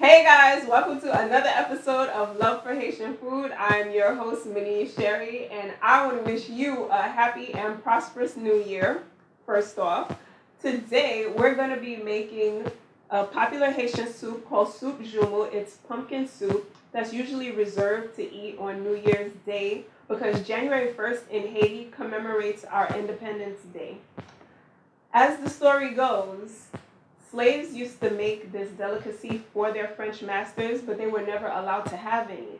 Hey guys, welcome to another episode of Love for Haitian Food. I'm your host, ManieDChery, and I want to wish you a happy and prosperous new year, first off. Today, we're going to be making a popular Haitian soup called Soup Joumou. It's pumpkin soup that's usually reserved to eat on New Year's Day because January 1st in Haiti commemorates our Independence Day. As the story goes, slaves used to make this delicacy for their French masters, but they were never allowed to have any.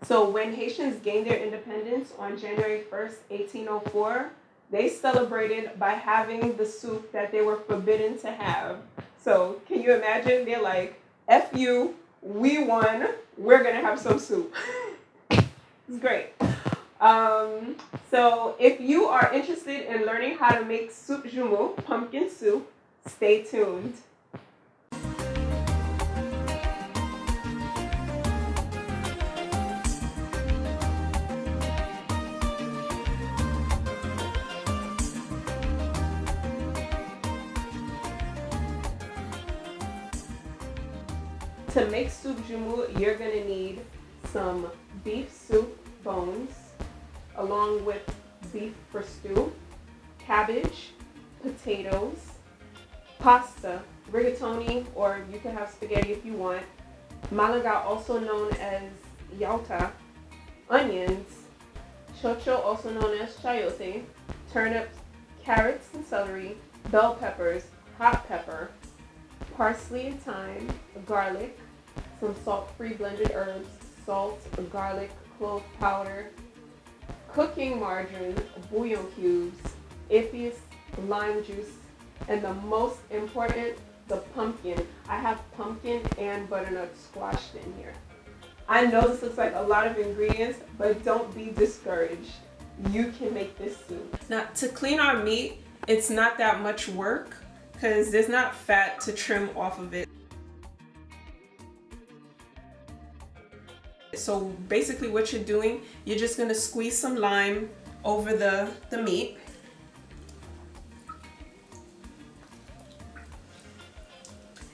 So when Haitians gained their independence on January 1st, 1804, they celebrated by having the soup that they were forbidden to have. So can you imagine? They're like, F you, we won, we're gonna have some soup. It's great. So if you are interested in learning how to make Soup Joumou, pumpkin soup, stay tuned. To make Soup Joumou, you're going to need some beef soup bones, along with beef for stew, cabbage, potatoes, pasta, rigatoni, or you can have spaghetti if you want, malaga, also known as yauta, onions, chocho, also known as chayote, turnips, carrots and celery, bell peppers, hot pepper, parsley and thyme, garlic, some salt-free blended herbs, salt, garlic, clove powder, cooking margarine, bouillon cubes, épices, lime juice, and the most important, the pumpkin. I have pumpkin and butternut squashed in here. I know this looks like a lot of ingredients, but don't be discouraged. You can make this soup. Now, to clean our meat, it's not that much work because there's not fat to trim off of it. So basically what you're doing, you're just going to squeeze some lime over the meat.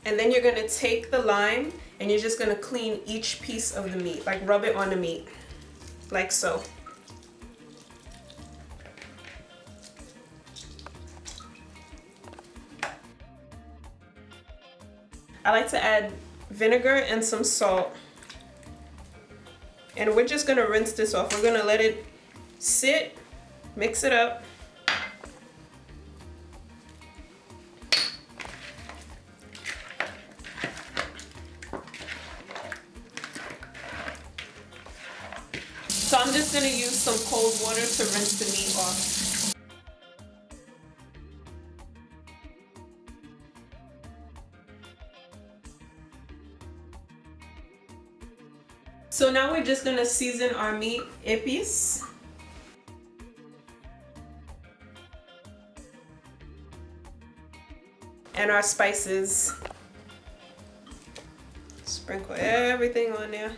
And then you're going to take the lime and you're just going to clean each piece of the meat, like rub it on the meat, like so. I like to add vinegar and some salt. And we're just gonna rinse this off. We're gonna let it sit, mix it up. So I'm just gonna use some cold water to rinse the meat off. So now we're just gonna season our meat, épices. And our spices. Sprinkle everything on there.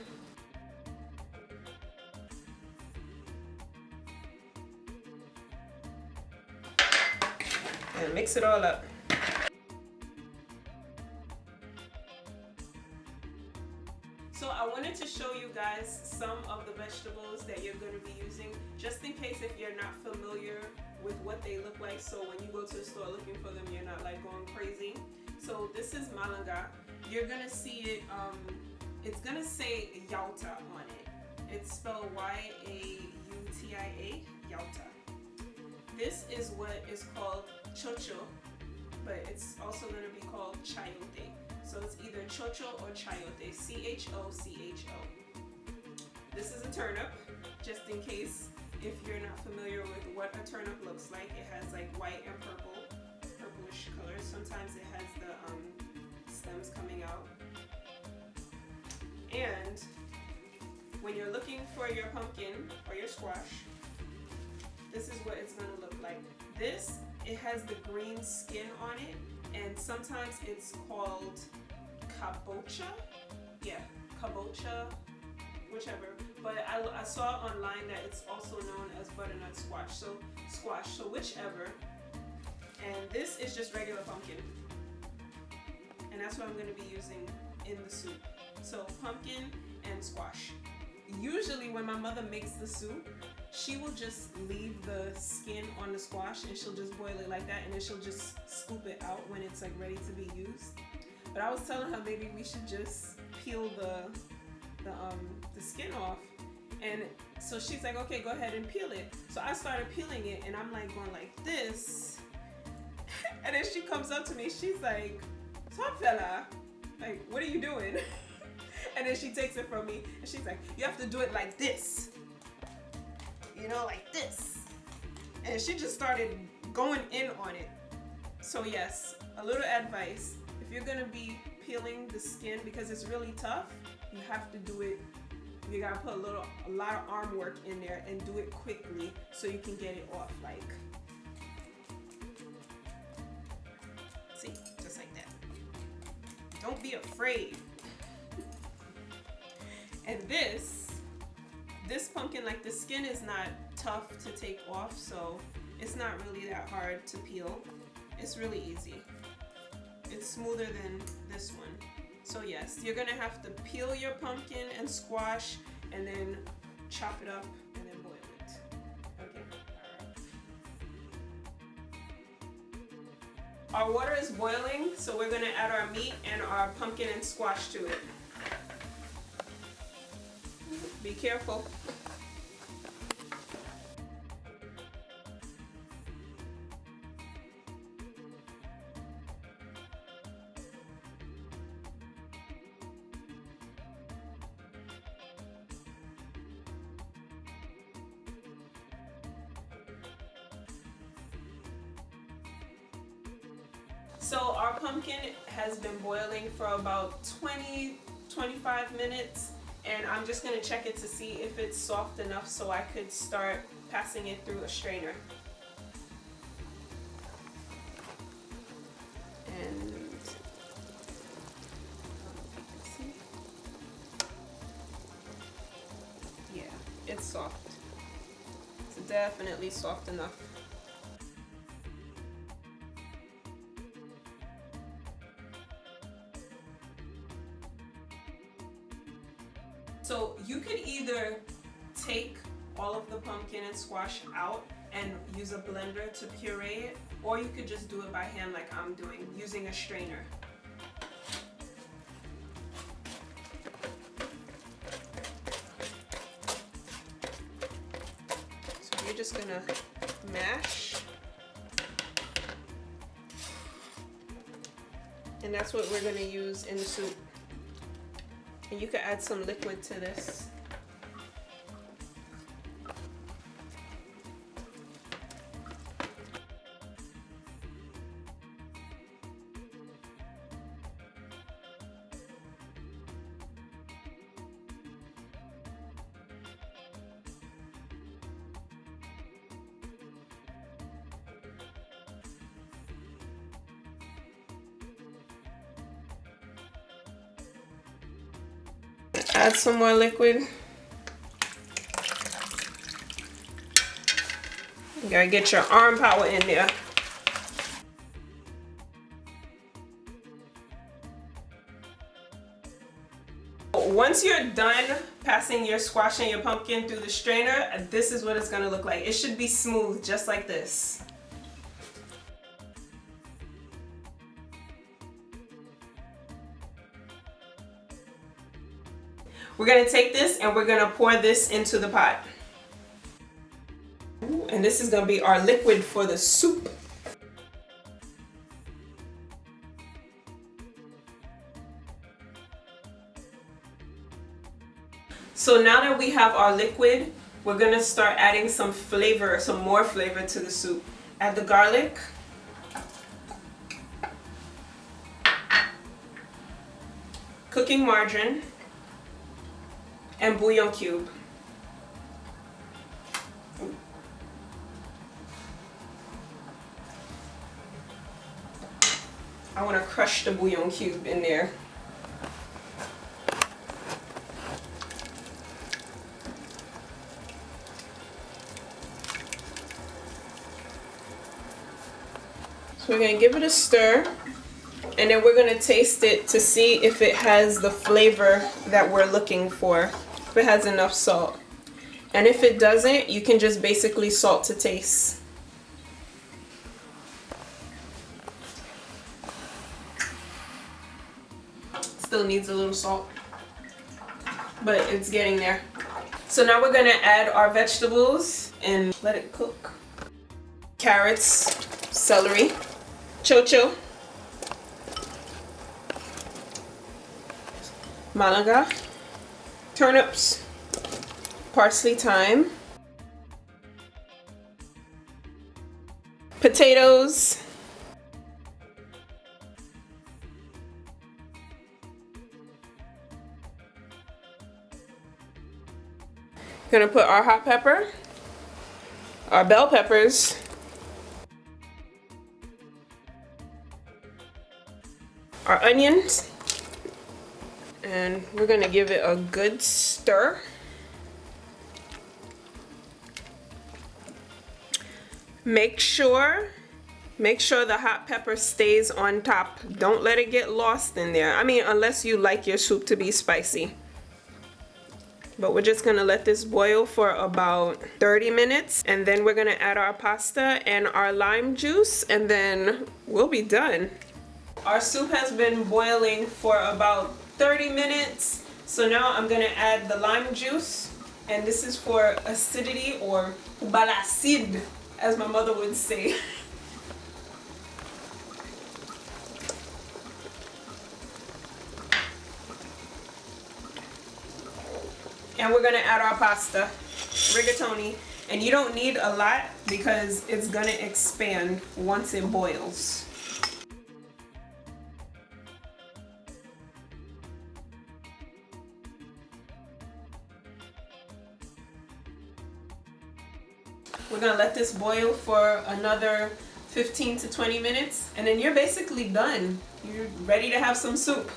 And mix it all up. So I wanted to show you guys some of the vegetables that you're going to be using, just in case if you're not familiar with what they look like, so when you go to the store looking for them, you're not like going crazy. So this is malaga. You're going to see it, it's going to say yauta on it. It's spelled Y-A-U-T-I-A, yauta. This is what is called chocho, but it's also going to be called chayote. So it's either chocho or chayote, C-H-O-C-H-O. This is a turnip, just in case if you're not familiar with what a turnip looks like. It has like white and purplish colors. Sometimes it has the stems coming out. And when you're looking for your pumpkin or your squash, this is what it's going to look like. This, it has the green skin on it, and sometimes it's called kabocha. Yeah, kabocha, whichever. But I saw online that it's also known as butternut squash. So whichever. And this is just regular pumpkin. And that's what I'm going to be using in the soup. So pumpkin and squash. Usually when my mother makes the soup, she will just leave the skin on the squash and she'll just boil it like that, and then she'll just scoop it out when it's like ready to be used. But I was telling her maybe we should just peel the skin off. And so she's like, okay, go ahead and peel it. So I started peeling it, and I'm like going like this. And then she comes up to me, she's like, "Top fella, like, what are you doing?" And then she takes it from me, and she's like, "You have to do it like this. You know, like this." And she just started going in on it. So yes, a little advice. If you're gonna be peeling the skin, because it's really tough, you have to do it. You gotta put a lot of arm work in there and do it quickly so you can get it off. Like, see, just like that. Don't be afraid. And this pumpkin, like the skin is not tough to take off, so it's not really that hard to peel. It's really easy. It's smoother than this one. So yes, you're gonna have to peel your pumpkin and squash and then chop it up and then boil it. Okay, all right. Our water is boiling, so we're gonna add our meat and our pumpkin and squash to it. Be careful. So our pumpkin has been boiling for about 20-25 minutes, and I'm just gonna check it to see if it's soft enough so I could start passing it through a strainer. And yeah, it's soft. It's definitely soft enough. So you could either take all of the pumpkin and squash out and use a blender to puree it, or you could just do it by hand like I'm doing, using a strainer. So you're just gonna mash. And that's what we're gonna use in the soup. And you can add some liquid to this. Add some more liquid. You gotta get your arm power in there. Once you're done passing your squash and your pumpkin through the strainer, this is what it's gonna look like. It should be smooth, just like this. We're gonna take this and we're gonna pour this into the pot. And this is gonna be our liquid for the soup. So now that we have our liquid, we're gonna start adding some flavor, some more flavor to the soup. Add the garlic. Cooking margarine. And bouillon cube. I want to crush the bouillon cube in there. So we're going to give it a stir. And then we're going to taste it to see if it has the flavor that we're looking for, if it has enough salt. And if it doesn't, you can just basically salt to taste. Still needs a little salt, but it's getting there. So now we're gonna add our vegetables and let it cook. Carrots, celery, chocho, malaga, turnips, parsley, thyme, potatoes, gonna put our hot pepper, our bell peppers, our onions, and we're gonna give it a good stir. Make sure the hot pepper stays on top. Don't let it get lost in there. I mean, unless you like your soup to be spicy. But we're just gonna let this boil for about 30 minutes, and then we're gonna add our pasta and our lime juice, and then we'll be done. Our soup has been boiling for about 30 minutes. So now I'm gonna add the lime juice, and this is for acidity, or balacid, as my mother would say. And we're gonna add our pasta, rigatoni, and you don't need a lot because it's gonna expand once it boils. We're gonna let this boil for another 15 to 20 minutes, and then you're basically done. You're ready to have some soup.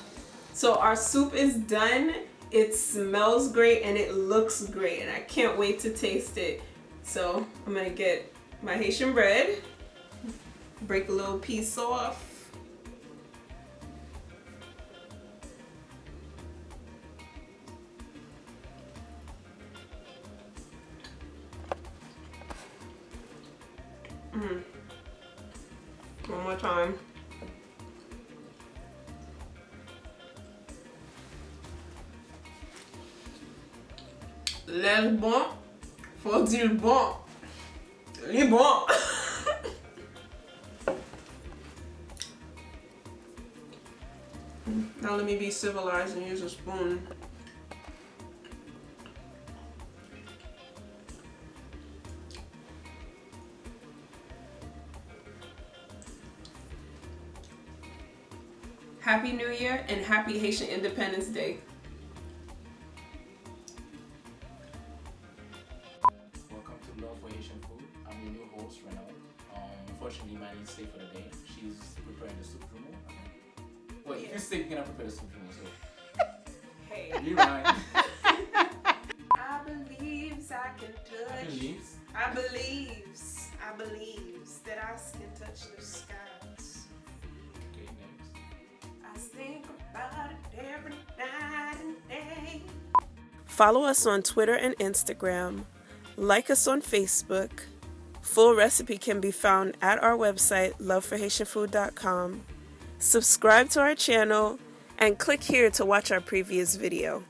So our soup is done. It smells great and it looks great, and I can't wait to taste it. So I'm gonna get my Haitian bread, break a little piece off. One more time. Les bon, faut dire bon. Les bon. Now let me be civilized and use a spoon. Happy New Year and happy Haitian Independence Day. Welcome to Love for Haitian Food. I'm your new host, Renaud. Unfortunately, Manie is staying for the day. She's preparing the Soup Joumou. Well, if you stay, you're gonna prepare the Soup Joumou, so. Hey. You're right. I believes I can touch. I believes that I can touch the skies. Okay, next. I think about it every night and day. Follow us on Twitter and Instagram. Like us on Facebook. Full recipe can be found at our website, loveforhaitianfood.com. Subscribe to our channel and click here to watch our previous video.